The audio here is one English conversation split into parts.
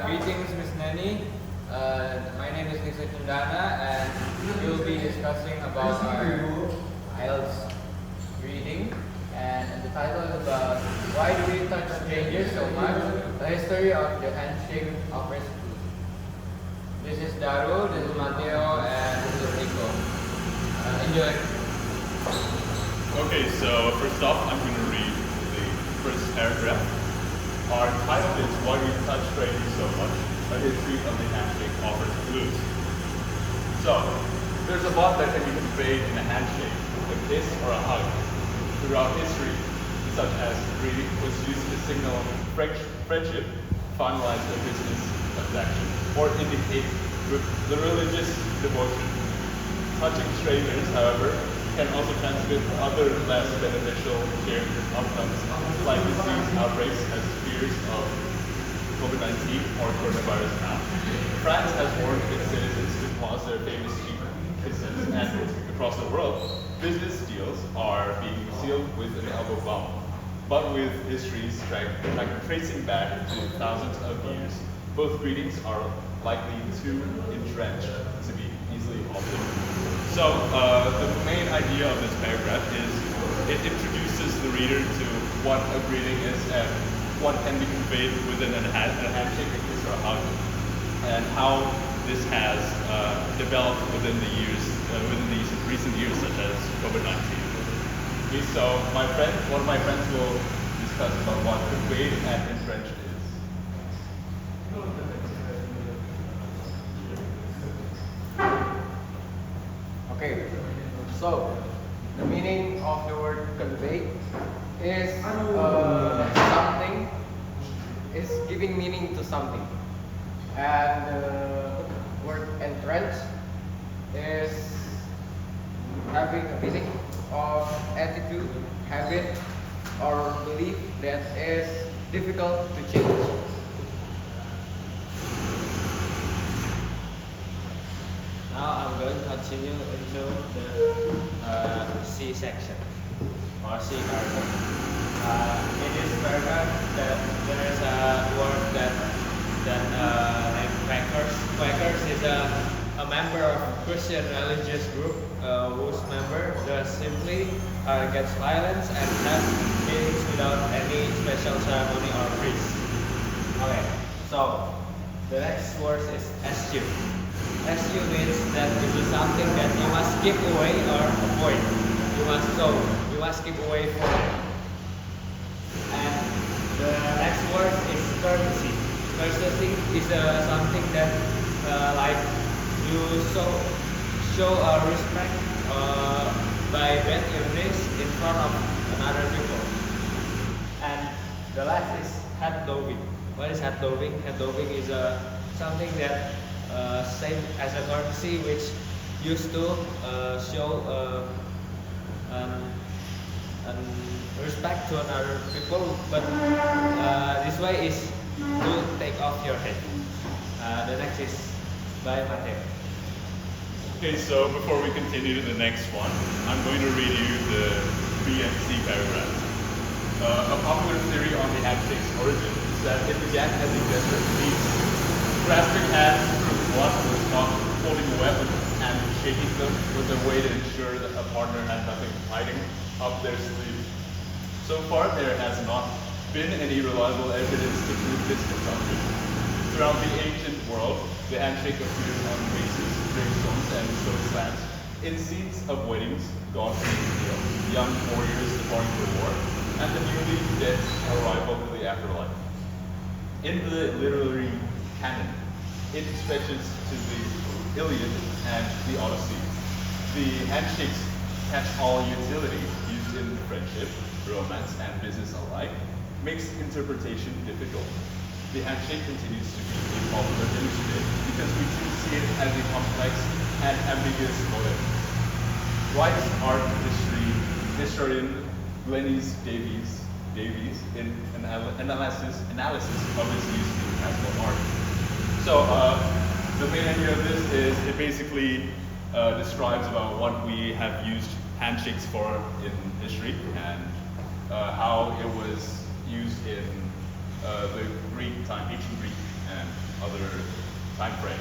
Greetings, Miss Nanny. My name is Nisa Chandana, and we'll be discussing about our IELTS reading. And the title is about why do we touch strangers so much? The history of the handshake offers clues. This is Daru, this is Mateo, and this is Rico. Enjoy. Okay, so first off, I'm going to read the first paragraph. Our title is Why We Touch Strangers So Much, a history of the handshake offers clues. So, there's a lot that can be conveyed in a handshake, a kiss or a hug. Throughout history, such as greeting was used to signal friendship, finalize a business transaction, or indicate the religious devotion. Touching strangers, however, can also transmit other less beneficial shared outcomes, like disease outbreaks as fears of COVID-19 or coronavirus now. France has warned its citizens to pause their famous cheap kisses, and across the world, business deals are being sealed with an elbow bump. But with histories tracing back to thousands of years, both greetings are likely too entrenched to be easily altered. So the main idea of this paragraph is it introduces the reader to what a greeting is and what can be conveyed within a handshake, a kiss, or a hug, and how this has developed within the years, within these recent years, such as COVID-19. Okay, so one of my friends will discuss about what conveyed and entrenched is. Okay, so the meaning of the word convey is something, is giving meaning to something. And the word entrench is having a feeling of attitude, habit, or belief that is difficult to change. Now I'm going to continue into the C section or C paragraph. In this paragraph, there is a word that named Quakers. Quakers is a member of a Christian religious group whose member just simply gets violence and has meetings without any special ceremony or priest. Okay, so the next word is eschew. Eschew means that this is something that you must keep away or avoid. You must keep away from. And the next word is courtesy. Courtesy is something that like you show respect by bending your knees in front of another people. And the last is hat doving. What is hat doving? Hat doving is something that same as a courtesy, which used to show respect to another people, but this way is to take off your hat. The next is by Mateo. Okay, so before we continue to the next one, I'm going to read you the B and C paragraph. A popular theory on the handshake's origin is that it began as a gesture of peace. Grasping hands proved one was not holding a weapon, and shaking them was a way to ensure that a partner had nothing hiding up their sleeve. So far, there has not been any reliable evidence to prove this consumption. Throughout the ancient world, the handshake appeared on vases, gravestones, and stone slabs, in scenes of weddings, gods making deals, young warriors departing for war, and the newly dead's arrival to the afterlife. In the literary canon, it stretches to the Iliad and the Odyssey. The handshake's catch-all utility used in friendship, romance, and business alike makes interpretation difficult. The handshake continues to be a popular image today because we do see it as a complex and ambiguous motive. Writes art historian Glenys Davies in an analysis of its use in classical art. So the main idea of this is it basically describes about what we have used handshakes for in history and how it was used in the Greek ancient Greek, and other time frames.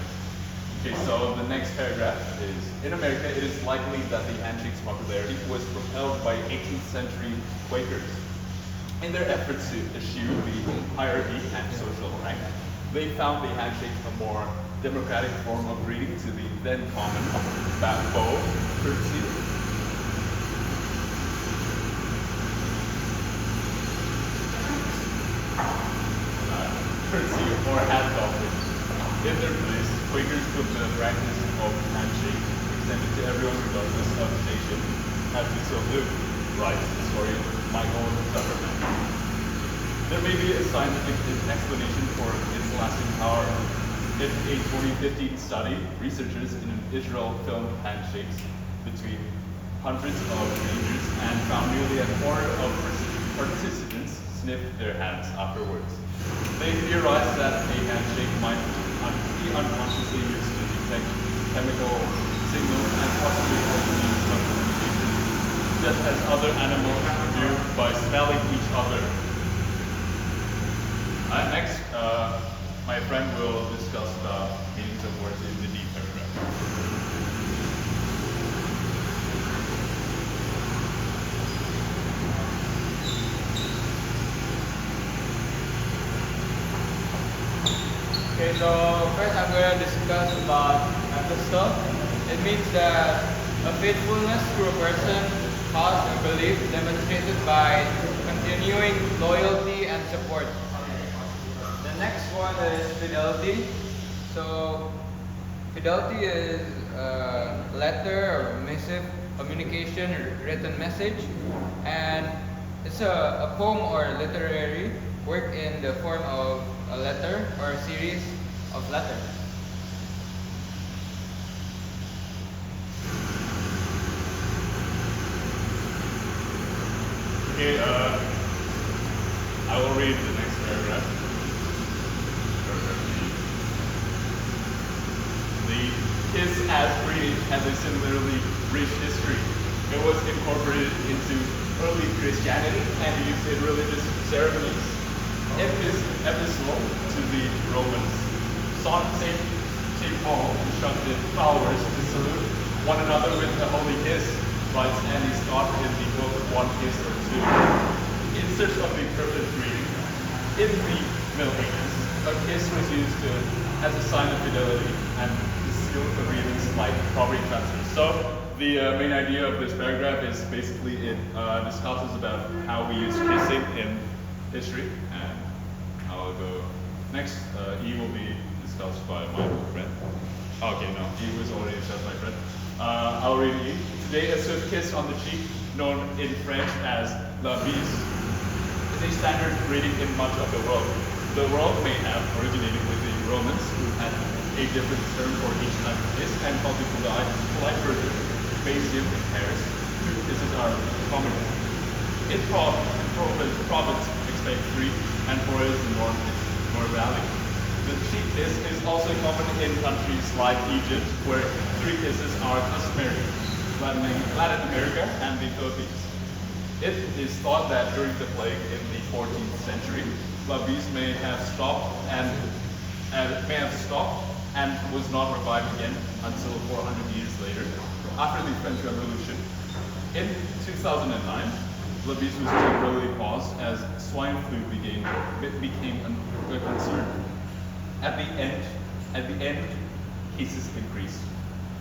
Okay, so the next paragraph is, in America, it is likely that the handshake's popularity was propelled by 18th century Quakers. In their efforts to eschew the hierarchy and social rank, they found the handshake a more democratic form of greeting to the then common bow, courtesy, or hand offering. In their place, Quakers put the practice of handshake extended to everyone regardless of station, as we so do, writes historian Michael Zuckerman. There may be a scientific explanation for its lasting power. In a 2015 study, researchers in Israel filmed handshakes between hundreds of strangers and found nearly a quarter of participants sniffed their hands afterwards. They theorized that a handshake might be unconsciously used to detect chemical signals and possibly also means of communication, just as other animals do by smelling each other. Next, my friend will discuss the meanings of words in the D paragraph. Okay, so first I'm going to discuss about epistle. It means that a faithfulness to a person, cause, and belief demonstrated by continuing loyalty and support. The next one is fidelity. So fidelity is a letter or missive, communication, or written message, and it's a poem or literary work in the form of a letter or a series of letters. Okay, I will read the next paragraph. The kiss as greeting has a similarly rich history. It was incorporated into early Christianity and used in religious ceremonies. Epistle to the Romans. St. Paul instructed followers to salute one another with a holy kiss, writes Andy Scott in the book One Kiss or Two. In search of the perfect greeting, in the Middle Ages, a kiss was used as a sign of fidelity and to seal agreements like property transfers. So the main idea of this paragraph is basically it discusses about how we use kissing in history, and I'll go next. E will be discussed by my friend. Okay, no, E was already discussed by my friend. I'll read E. Today, a swift kiss on the cheek, known in French as la bise, is a standard greeting in much of the world. The world may have originated with the Romans, who had a different term for each type of kiss, and called the polite version, based in Paris. Two kisses are common. In province, expect three, and four is the norm valley. The cheek kiss is also common in countries like Egypt, where three kisses are customary, Latin America, and the Philippines. It is thought that during the plague in the 14th century, la bise may have stopped and was not revived again until 400 years later, after the French Revolution. In 2009, la bise was temporarily paused as swine flu became a concern. At the end, cases increased.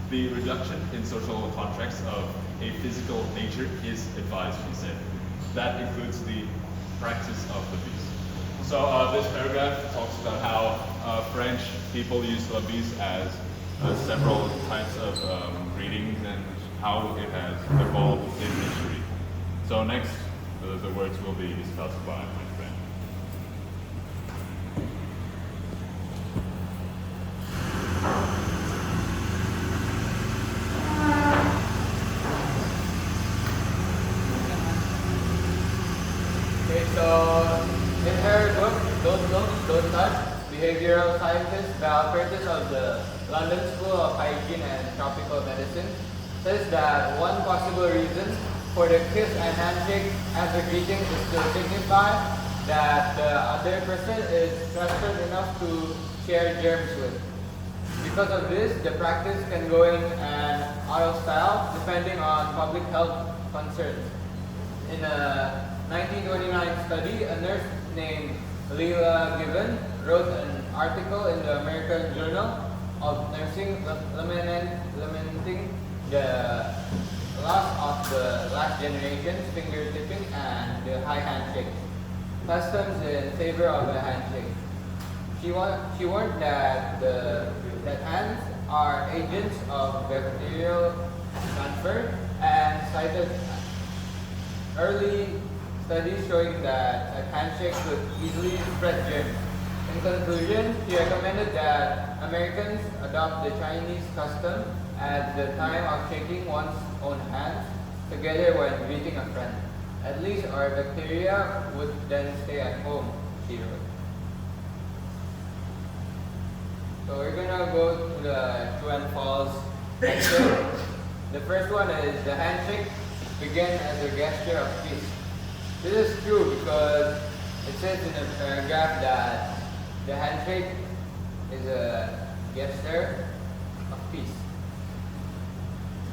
The reduction in social contracts of a physical nature is advised, he said. That includes the practice of la bise. So this paragraph talks about how French people use la bise as several types of greetings and how it has evolved in history. So next, the words will be discussed by my friend. Okay, so in her book, Don't Look, Don't Touch, Behavioral Scientist Val Curtis of the London School of Hygiene and Tropical Medicine says that one possible reason for the kiss and handshake as a greeting is to signify that the other person is trusted enough to share germs with. Because of this, the practice can go in and out of style depending on public health concerns. In a 1929 study, a nurse named Leila Given wrote an article in the American Journal of Nursing lamenting the loss of the last generation's finger tipping and the high handshake, customs in favor of the handshake. She warned that that hands are agents of bacterial transfer and cited early studies showing that a handshake could easily spread germs. In conclusion, he recommended that Americans adopt the Chinese custom at the time of shaking one's own hands together when greeting a friend. At least our bacteria would then stay at home, she wrote. So we're gonna go to the true and false section. The first one is the handshake began as a gesture of peace. This is true because it says in the paragraph that the handshake is a gesture of peace.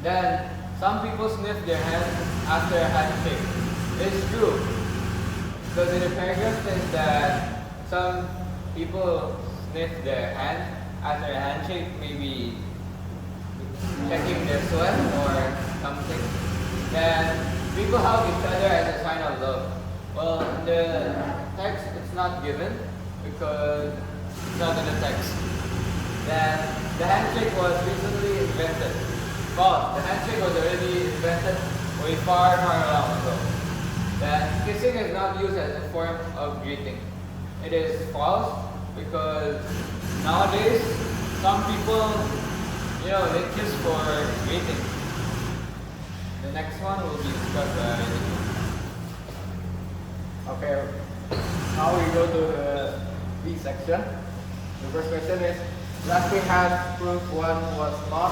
Then some people sniff their hands after a handshake. It's true because in the paragraph says that some people sniff their hands after a handshake, maybe checking their sweat or something. Then people hug each other as a sign of love. Well, in the text, it's not given because it's not in the text. Then the handshake was recently invented. False. The handshake was already invented way far long ago. Then kissing is not used as a form of greeting. It is false because nowadays some people, they kiss for greeting. The next one will be discussed by Okay, now we go to the B section. The first question is, grasping hands proved one was not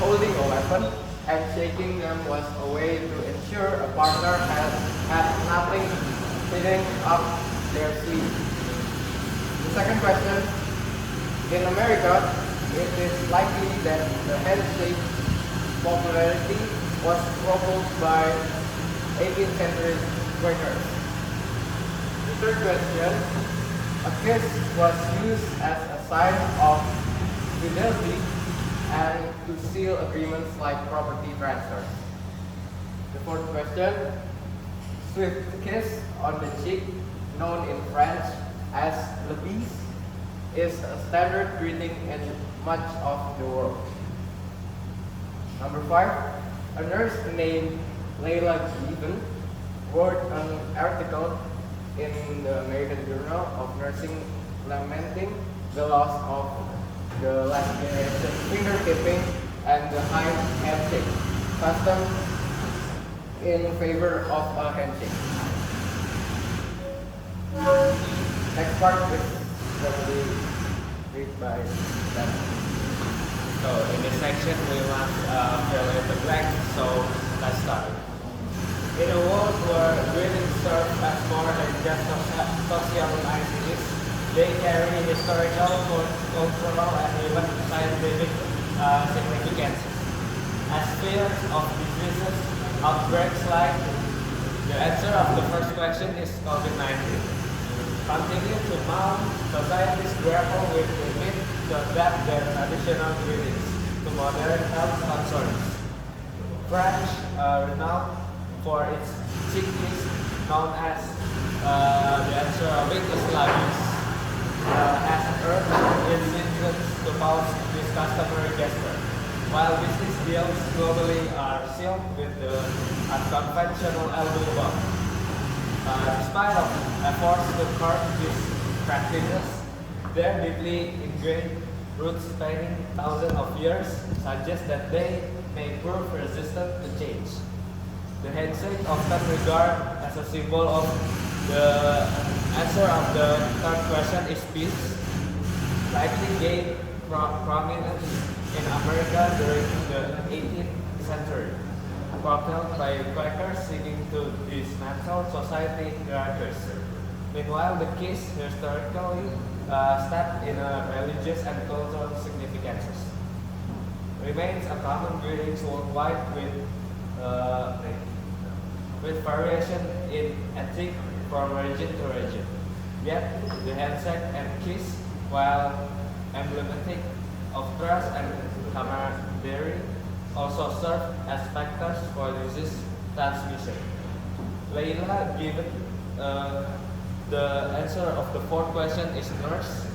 holding a weapon, and shaking them was a way to ensure a partner had nothing hidden up their sleeve. The second question, in America, it is likely that the handshake popularity was provoked by 18th century Quakers. The third question, a kiss was used as a sign of fidelity and to seal agreements like property transfers. The fourth question, swift kiss on the cheek, known in French as le bise, is a standard greeting in much of the world. Number 5, a nurse named Leila Given wrote an article in the American Journal of Nursing lamenting the loss of the last generation finger tipping and the high handshake, custom in favor of a handshake. Next part is going to be read by Dan. So in this section we must fill in the blank, so let's start. In a world where greetings serve as more than just social niceties, they carry historical, cultural, and even scientific significance. As fears of diseases, outbreaks like the answer of the first question is COVID-19. Continue to mount, societies grapple with the need to adapt their traditional greetings to modern health concerns. French, renowned for its chickpeas, known as the answer of it is la bise, has urged its citizens to pause this customary gesture. While business deals globally are sealed with the unconventional elbow bump. Despite of efforts to curb these practices, their deeply ingrained roots spanning thousands of years suggest that they may prove resistant to change. The handshake, often regarded as a symbol of the answer of the third question is peace, likely gained prominence in America during the 18th century, propelled by Quakers seeking to dismantle society hierarchies. Meanwhile, the kiss historically steeped in religious and cultural significances. Remains a common greeting worldwide with variation in ethnic from region to region. Yet, the handshake and kiss, while emblematic of trust and camaraderie, also serve as factors for disease transmission. Leila, given the answer of the fourth question is nurse,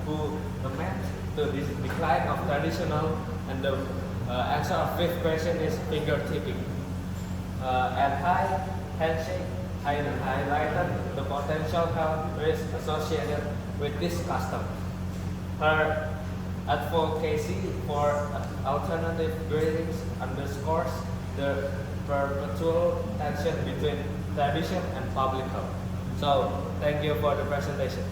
who lament to this decline of traditional, and the answer of fifth question is finger tipping. At high handshake, highlighted the potential health risk associated with this custom. Her advocacy for alternative greetings underscores the perpetual tension between tradition and public health. So, thank you for the presentation.